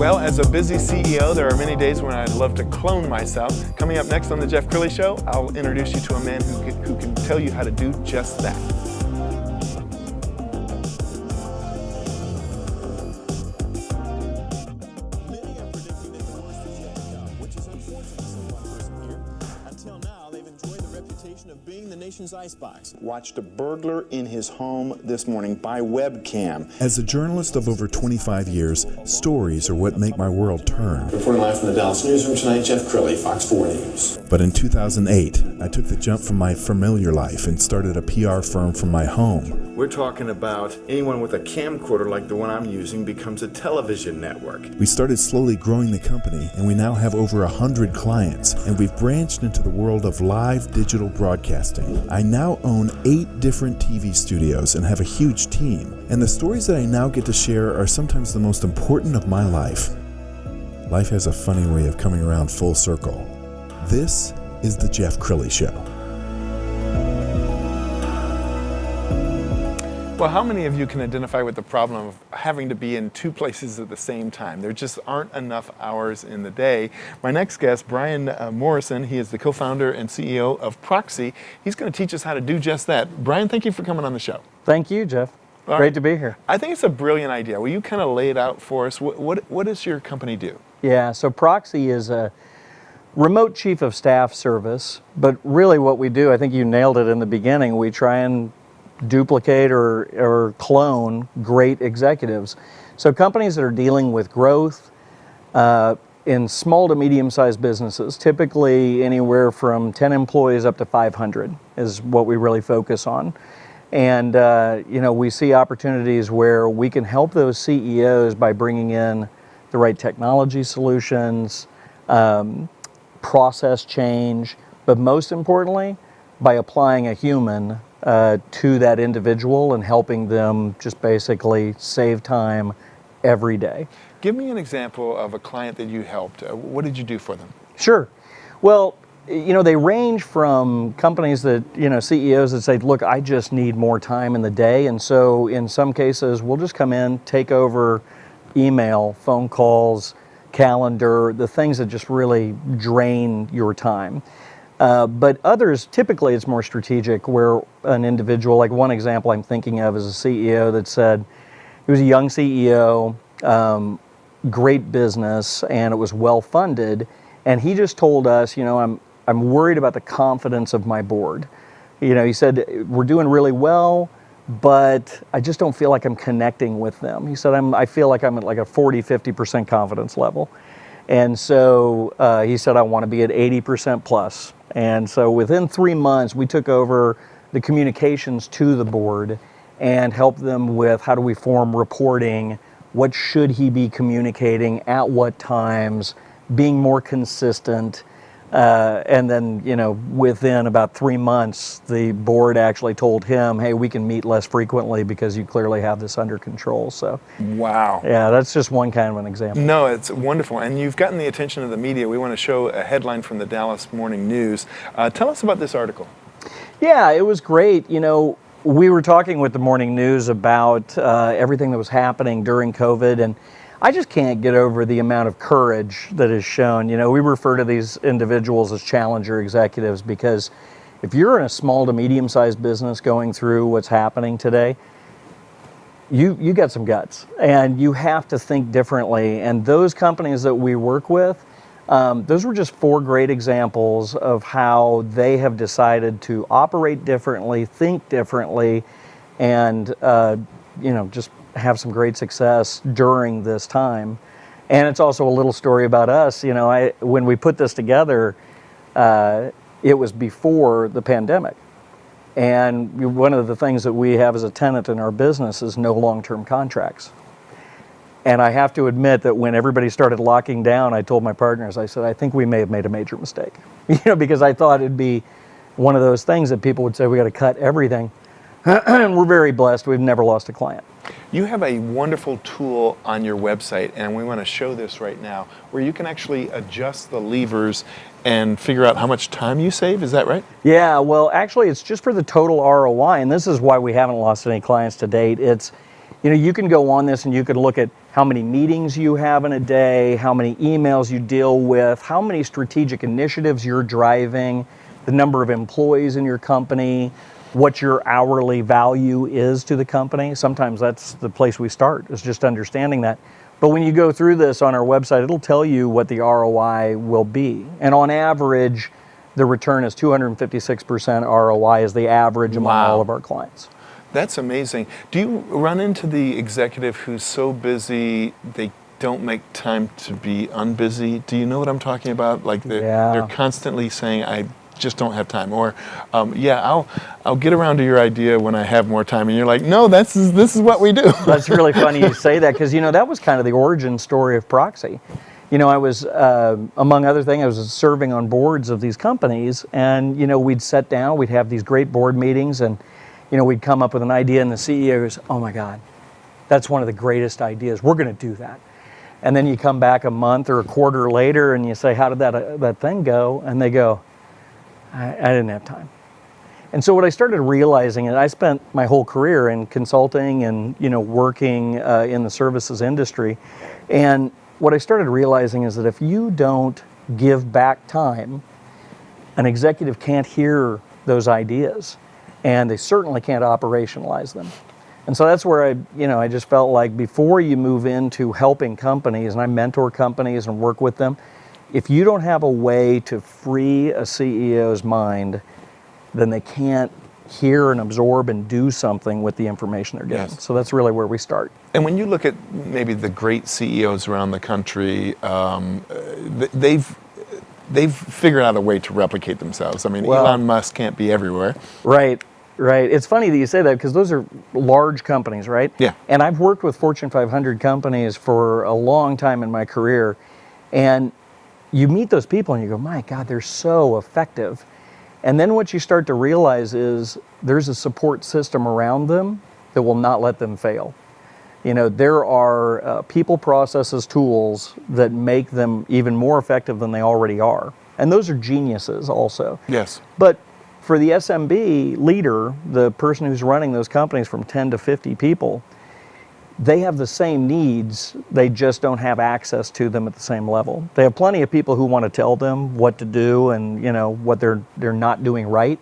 Well, as a busy CEO, there are many days when I'd love to clone myself. Coming up next on the Jeff Crilley Show, I'll introduce you to a man who can tell you how to do just that. Icebox watched a burglar in his home this morning by webcam. As a journalist of over 25 years, stories are what make my world turn. Reporting live from the Dallas newsroom tonight, Jeff Crilley, Fox 4 News. But in 2008, I took the jump from my familiar life and started a PR firm from my home. We're talking about anyone with a camcorder like the one I'm using becomes a television network. We started slowly growing the company, and we now have over 100 clients, and we've branched into the world of live digital broadcasting. I now own 8 different TV studios and have a huge team, and the stories that I now get to share are sometimes the most important of my life. Life has a funny way of coming around full circle. This is the Jeff Crilley Show. Well, how many of you can identify with the problem of having to be in 2 places at the same time? There just aren't enough hours in the day. My next guest, Bryon Morrison, he is the co-founder and CEO of Proxxy. He's going to teach us how to do just that. Bryon, thank you for coming on the show. Thank you, Jeff. Great to be here. I think it's a brilliant idea. Will you kind of lay it out for us? What does your company do? Yeah, so Proxxy is a remote chief of staff service, but really what we do, I think you nailed it in the beginning, we try and duplicate or clone great executives. So companies that are dealing with growth in small to medium-sized businesses, typically anywhere from 10 employees up to 500 is what we really focus on. And we see opportunities where we can help those CEOs by bringing in the right technology solutions, process change, but most importantly, by applying a human to that individual and helping them just basically save time every day. Give me an example of a client that you helped. What did you do for them? Sure. Well, they range from companies that, CEOs that say, look, I just need more time in the day. And so in some cases, we'll just come in, take over email, phone calls, calendar, the things that just really drain your time. But others, typically it's more strategic, where an individual, like one example I'm thinking of is a CEO that said, he was a young CEO, great business, and it was well funded, and he just told us, I'm worried about the confidence of my board. He said, we're doing really well, but I just don't feel like I'm connecting with them. He said, I feel like I'm at like a 40-50% confidence level. And so he said, I want to be at 80% plus. And so within 3 months, we took over the communications to the board and helped them with how do we form reporting, what should he be communicating, at what times, being more consistent. And then, within about 3 months, the board actually told him, hey, we can meet less frequently because you clearly have this under control. So, wow. Yeah, that's just one kind of an example. No, it's wonderful. And you've gotten the attention of the media. We want to show a headline from the Dallas Morning News. Tell us about this article. Yeah, it was great. We were talking with the Morning News about everything that was happening during COVID, and I just can't get over the amount of courage that is shown. We refer to these individuals as challenger executives because if you're in a small to medium-sized business going through what's happening today, you got some guts and you have to think differently. And those companies that we work with, those were just 4 great examples of how they have decided to operate differently, think differently, and just have some great success during this time. And it's also a little story about us. When we put this together, it was before the pandemic. And one of the things that we have as a tenet in our business is no long-term contracts. And I have to admit that when everybody started locking down, I told my partners, I said, I think we may have made a major mistake. Because I thought it'd be one of those things that people would say, we got to cut everything. And we're very blessed. We've never lost a client. You have a wonderful tool on your website, and we want to show this right now, where you can actually adjust the levers and figure out how much time you save. Is that right? Yeah, well, actually, it's just for the total ROI, and this is why we haven't lost any clients to date. It's, you can go on this and you can look at how many meetings you have in a day, how many emails you deal with, how many strategic initiatives you're driving, the number of employees in your company, what your hourly value is to the company. Sometimes that's the place we start, is just understanding that. But when you go through this on our website, it'll tell you what the ROI will be. And on average, the return is 256% ROI is the average among all of our clients. That's amazing. Do you run into the executive who's so busy they don't make time to be unbusy? Do you know what I'm talking about? Like they're constantly saying, I just don't have time. Or, I'll get around to your idea when I have more time. And you're like, no, this is what we do. That's really funny you say that, because, that was kind of the origin story of Proxxy. I was, among other things, I was serving on boards of these companies, and, we'd sit down, we'd have these great board meetings, and, we'd come up with an idea, and the CEO goes, oh my God, that's one of the greatest ideas. We're going to do that. And then you come back a month or a quarter later, and you say, how did that thing go? And they go, I didn't have time. And so what I started realizing, and I spent my whole career in consulting and, working in the services industry, and what I started realizing is that if you don't give back time, an executive can't hear those ideas, and they certainly can't operationalize them. And so that's where I just felt like before you move into helping companies, and I mentor companies and work with them, if you don't have a way to free a CEO's mind, then they can't hear and absorb and do something with the information they're getting. Yes. So that's really where we start. And when you look at maybe the great CEOs around the country, they've figured out a way to replicate themselves. I mean, Elon Musk can't be everywhere. Right. It's funny that you say that, because those are large companies, right? Yeah. And I've worked with Fortune 500 companies for a long time in my career, and you meet those people and you go, my God, they're so effective. And then what you start to realize is there's a support system around them that will not let them fail. There are people, processes, tools that make them even more effective than they already are. And those are geniuses also. Yes. But for the SMB leader, the person who's running those companies from 10 to 50 people, they have the same needs, they just don't have access to them at the same level. They have plenty of people who want to tell them what to do and what they're not doing right.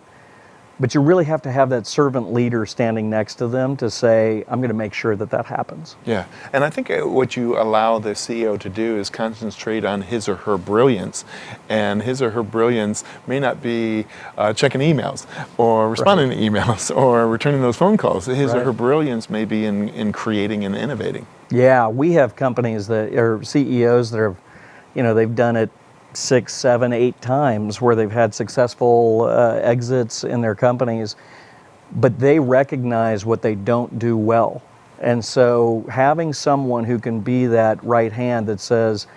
But you really have to have that servant leader standing next to them to say, I'm going to make sure that happens. Yeah, and I think what you allow the CEO to do is concentrate on his or her brilliance. And his or her brilliance may not be checking emails or responding to emails or returning those phone calls. His or her brilliance may be in creating and innovating. Yeah, we have companies that are CEOs that have, they've done it 6, 7, 8 times where they've had successful exits in their companies, but they recognize what they don't do well. And so having someone who can be that right hand that says,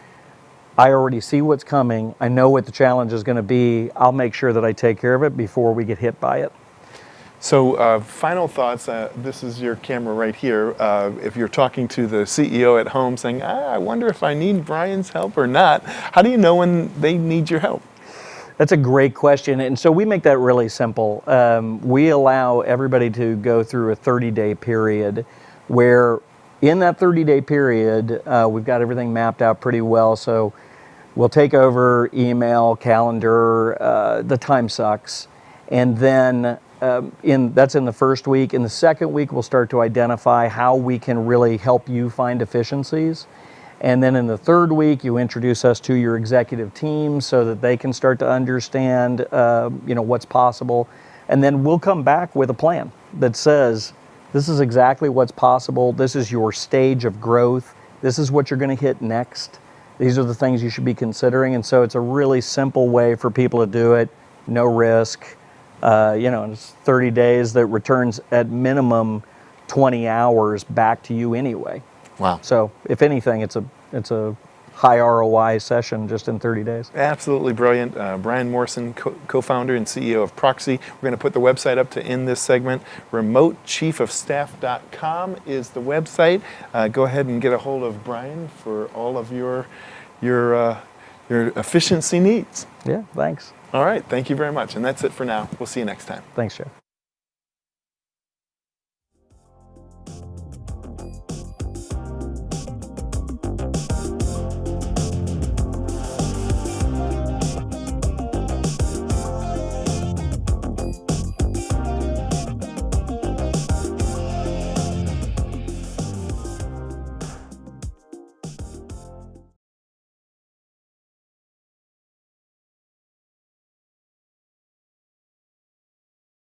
I already see what's coming, I know what the challenge is going to be, I'll make sure that I take care of it before we get hit by it. So final thoughts, this is your camera right here. If you're talking to the CEO at home saying, I wonder if I need Bryon's help or not, how do you know when they need your help? That's a great question. And so we make that really simple. We allow everybody to go through a 30-day period where in that 30-day period, we've got everything mapped out pretty well. So we'll take over email, calendar, the time sucks, and then that's in the first week. In the second week, we'll start to identify how we can really help you find efficiencies. And then in the third week, you introduce us to your executive team so that they can start to understand, what's possible. And then we'll come back with a plan that says, this is exactly what's possible. This is your stage of growth. This is what you're going to hit next. These are the things you should be considering. And so it's a really simple way for people to do it. No risk. It's 30 days that returns at minimum 20 hours back to you anyway. Wow. So if anything, it's a high ROI session just in 30 days. Absolutely brilliant. Bryon Morrison, co-founder and CEO of Proxxy. We're going to put the website up to end this segment. RemoteChiefofStaff.com is the website. Go ahead and get a hold of Bryon for all of your efficiency needs. Yeah, thanks. All right, thank you very much. And that's it for now. We'll see you next time. Thanks, Jeff.